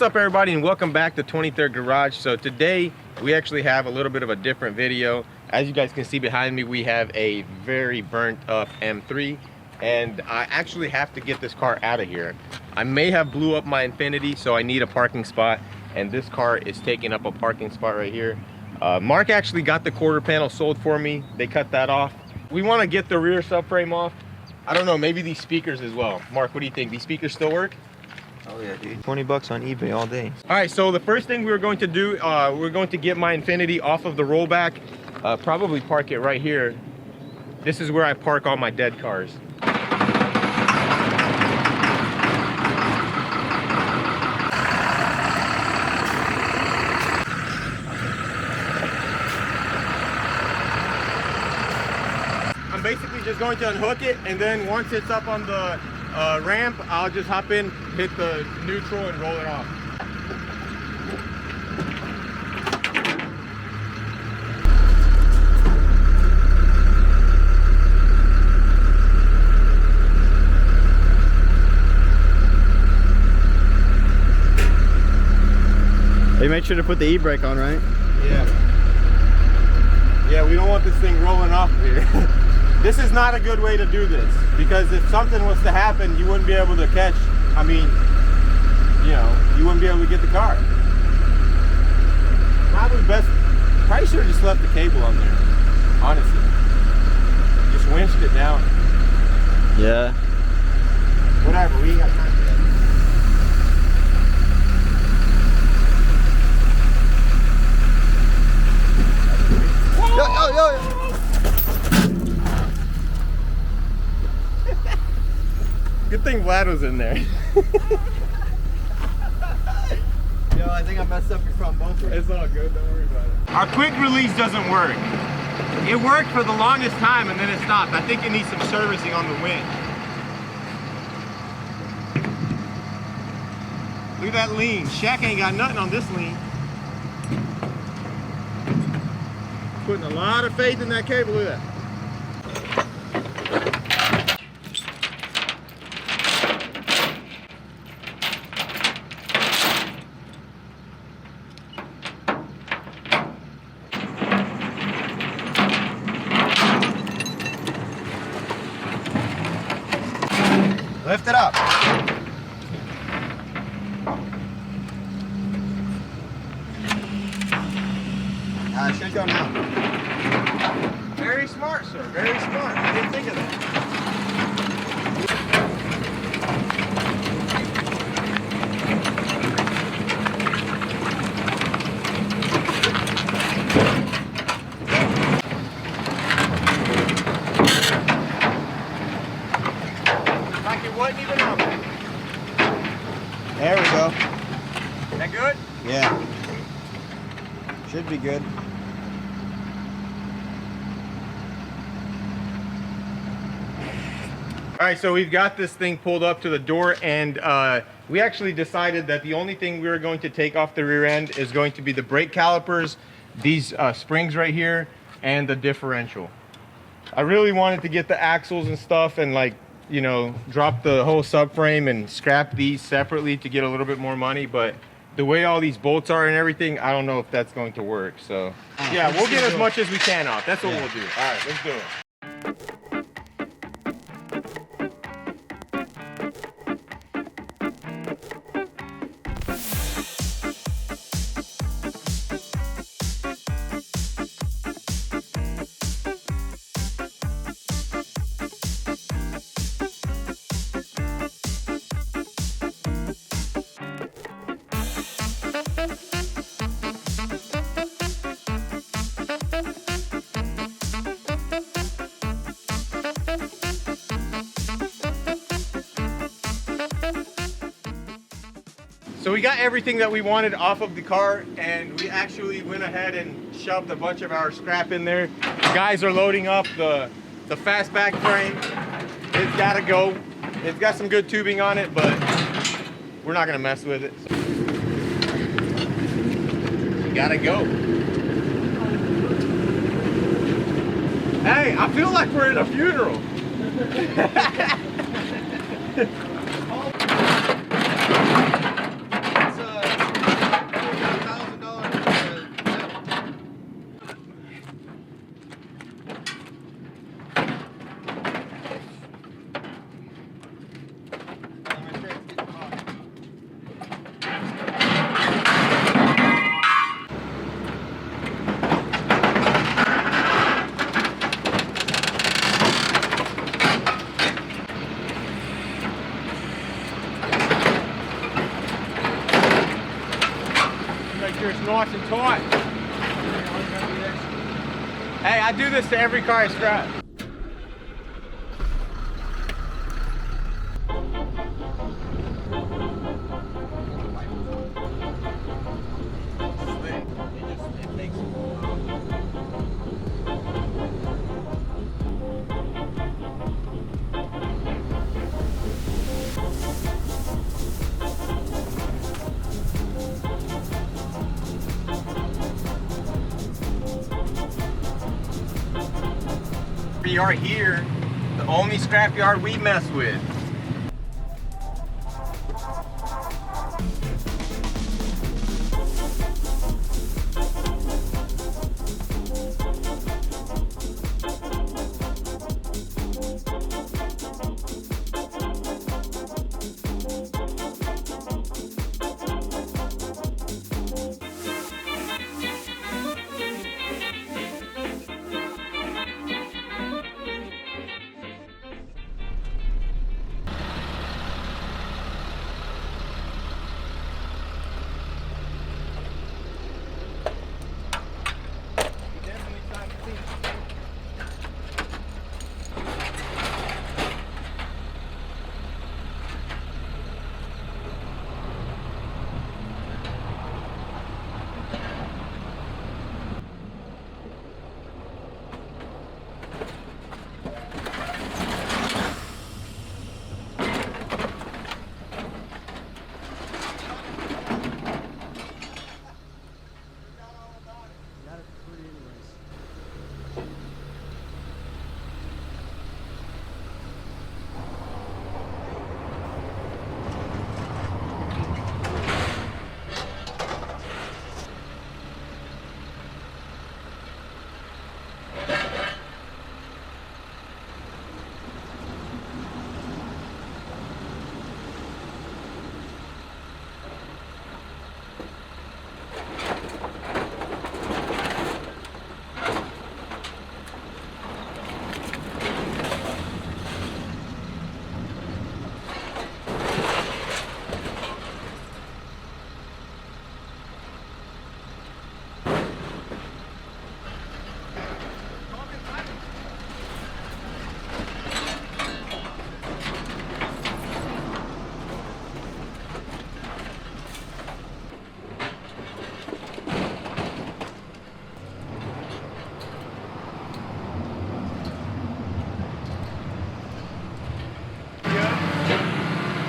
What's up everybody, and welcome back to 23rd Garage. So today we actually have a little bit of a different video. As you guys can see behind me, we have a very burnt up M3, and I actually have to get this car out of here. I may have blew up my Infiniti, so I need a parking spot, and this car is taking up a parking spot right here. Mark actually got the quarter panel sold for me. They cut that off. We want to get the rear subframe off. I don't know, maybe these speakers as well. Mark, what do you think? These speakers still work? Oh yeah, dude. 20 bucks on eBay all day. All right, so the first thing we're going to do, we're going to get my Infiniti off of the rollback. Probably park it right here. This is where I park all my dead cars. I'm basically just going to unhook it, and then once it's up on the ramp, I'll just hop in, hit the neutral, and roll it off. Hey, make sure to put the e-brake on, right? Yeah, we don't want this thing rolling off here. This is not a good way to do this, because if something was to happen, you wouldn't be able to catch, I mean, you know, you wouldn't be able to get the car. Probably should have just left the cable on there, honestly. Just winched it down. Yeah. Whatever, we ain't got time for that. Yo. Good thing Vlad was in there. Yo, I think I messed up your front bumper. It's all good, don't worry about it. Our quick release doesn't work. It worked for the longest time and then it stopped. I think it needs some servicing on the winch. Look at that lean. Shaq ain't got nothing on this lean. Putting a lot of faith in that cable. Look at that. Lift it up. It should go now. Very smart, sir. Very smart. I didn't think of that. Like it wasn't even on there. There we go. That good? Yeah. Should be good. All right, so we've got this thing pulled up to the door, and we actually decided that the only thing we were going to take off the rear end is going to be the brake calipers, these springs right here, and the differential. I really wanted to get the axles and stuff and, like, you know, drop the whole subframe and scrap these separately to get a little bit more money, but the way all these bolts are and everything, I don't know if that's going to work. So yeah, we'll get as much as we can off. That's what we'll do. All right, let's do it. So we got everything that we wanted off of the car, and we actually went ahead and shoved a bunch of our scrap in there. The guys are loading up the fastback frame. It's got to go. It's got some good tubing on it, but we're not gonna mess with it. So. You gotta go. Hey, I feel like we're in a funeral. nice and tight. Hey, I do this to every car I scrap. We are here, the only scrapyard we mess with.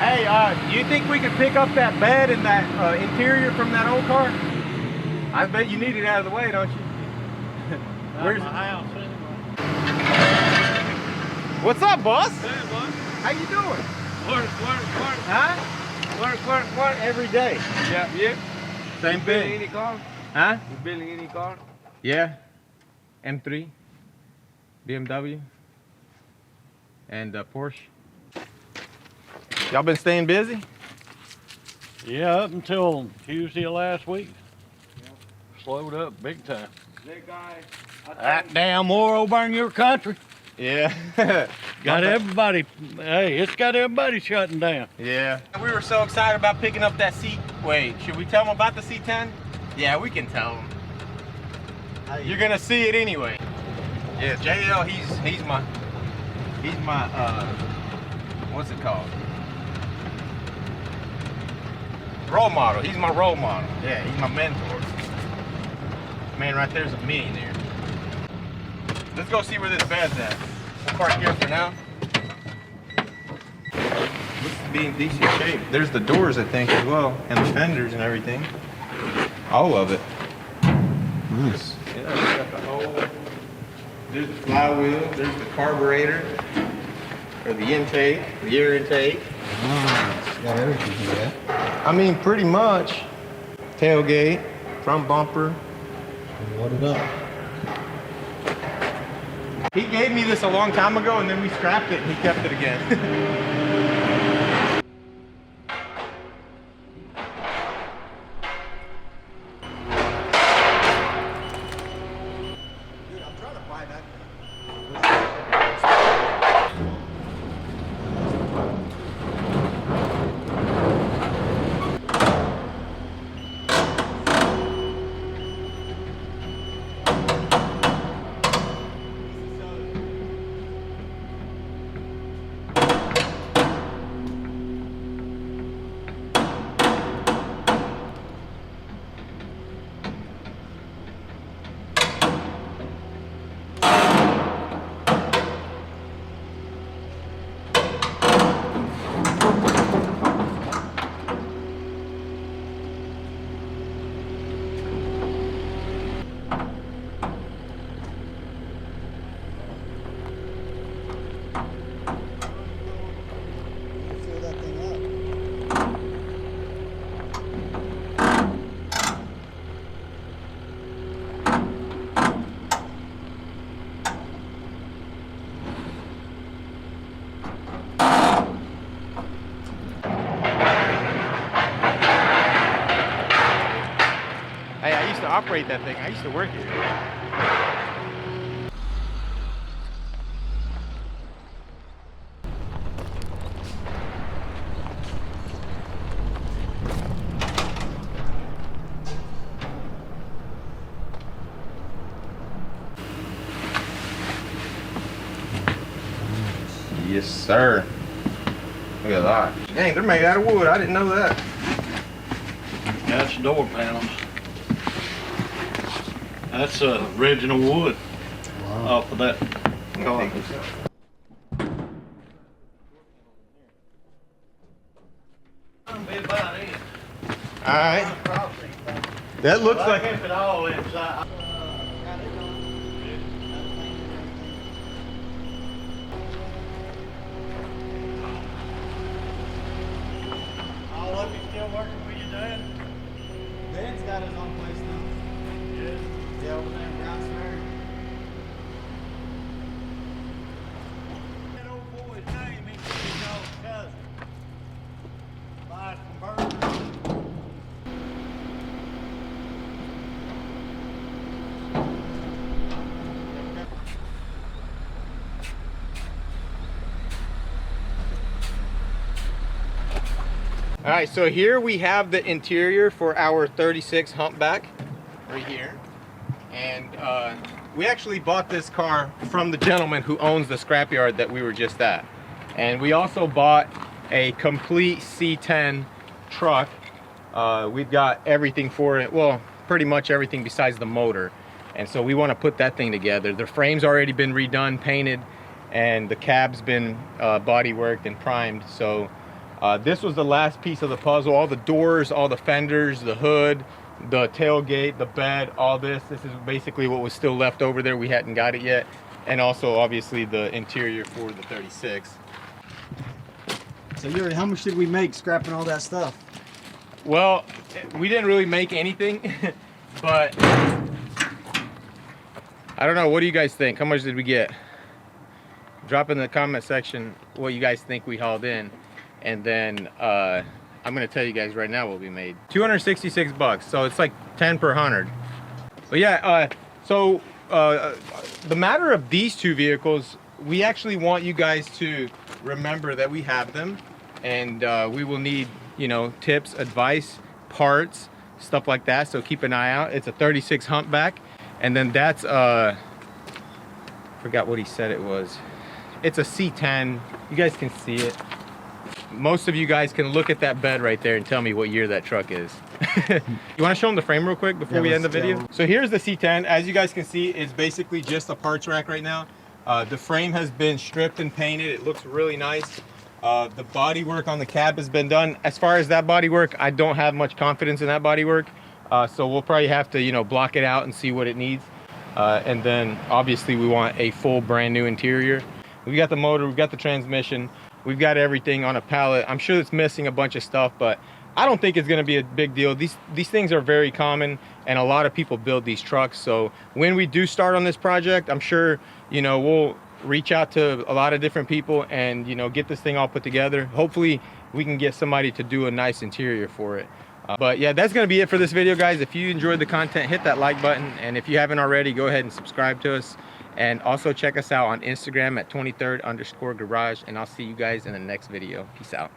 Hey, you think we could pick up that bed and that interior from that old car? I bet you need it out of the way, don't you? Where's my house anyway? What's up, boss? Hey, boss. How you doing? Work. Huh? Work every day. Yeah. Same You building thing. any car? Huh? You building any car? Yeah. M3, BMW, and Porsche. Y'all been staying busy? Yeah, up until Tuesday of last week. Slowed up big time. That guy. That damn war over in your country Yeah. got everybody. Hey, it's got everybody shutting down. Yeah. We were so excited about picking up that C. Wait, should we tell them about the C10? Yeah, we can tell them. You're gonna see it anyway. Yeah, JL, he's my what's it called? Role model. He's my role model. Yeah, he's my mentor. Man, right there's a millionaire. Let's go see where this bed's at. We'll park here for now. Looks to be in decent shape. There's the doors, I think, as well, and the fenders and everything. All of it. Nice. Yeah, we got the whole. There's the flywheel. There's the carburetor, or the intake, the air intake. Nice. Got everything here. I mean, pretty much. Tailgate, front bumper. Load it up. He gave me this a long time ago, and then we scrapped it, and he kept it again. Dude, I'm trying to buy that thing. operate that thing. I used to work here. Yes, sir. Look at that. Dang, they're made out of wood. I didn't know that. That's door panels. That's original wood off of that car. Alright. That looks like it all inside. All of you still working for your dad? Ben's got his own place now. Yes. Yeah, over there in Brownsburg. That old boy's name, he said he's y'all's cousin. Buy some burgers. All right, so here we have the interior for our 36 Humpback right here. And we actually bought this car from the gentleman who owns the scrapyard that we were just at. And we also bought a complete C10 truck. We've got everything for it. Well, pretty much everything besides the motor. And so we want to put that thing together. The frame's already been redone, painted, and the cab's been body worked and primed. So this was the last piece of the puzzle. All the doors, all the fenders, the hood, the tailgate, the bed, all this. This is basically what was still left over there. We hadn't got it yet. And also, obviously, the interior for the 36. So Yuri, how much did we make scrapping all that stuff? Well, we didn't really make anything, but I don't know. What do you guys think? How much did we get? Drop in the comment section what you guys think we hauled in. And then I'm gonna tell you guys right now what we made. 266 bucks, so it's like 10 per 100. But yeah, the matter of these two vehicles, we actually want you guys to remember that we have them, and we will need, you know, tips, advice, parts, stuff like that. So keep an eye out. It's a 36 Humpback, and then that's forgot what he said it was. It's a C10. You guys can see it. Most of you guys can look at that bed right there and tell me what year that truck is. You want to show them the frame real quick before we end the video? So here's the C10. As you guys can see, it's basically just a parts rack right now. The frame has been stripped and painted. It looks really nice. The body work on the cab has been done. As far as that body work, I don't have much confidence in that body work. So we'll probably have to, you know, block it out and see what it needs. And then obviously we want a full brand new interior. We've got the motor, we've got the transmission. We've got everything on a pallet. I'm sure it's missing a bunch of stuff, but I don't think it's gonna be a big deal. These things are very common, and a lot of people build these trucks. So when we do start on this project, I'm sure, you know, we'll reach out to a lot of different people and, you know, get this thing all put together. Hopefully we can get somebody to do a nice interior for it. But yeah, that's gonna be it for this video, guys. If you enjoyed the content, hit that like button, and if you haven't already, go ahead and subscribe to us. And also check us out on Instagram at 23rd_garage, and I'll see you guys in the next video. Peace out.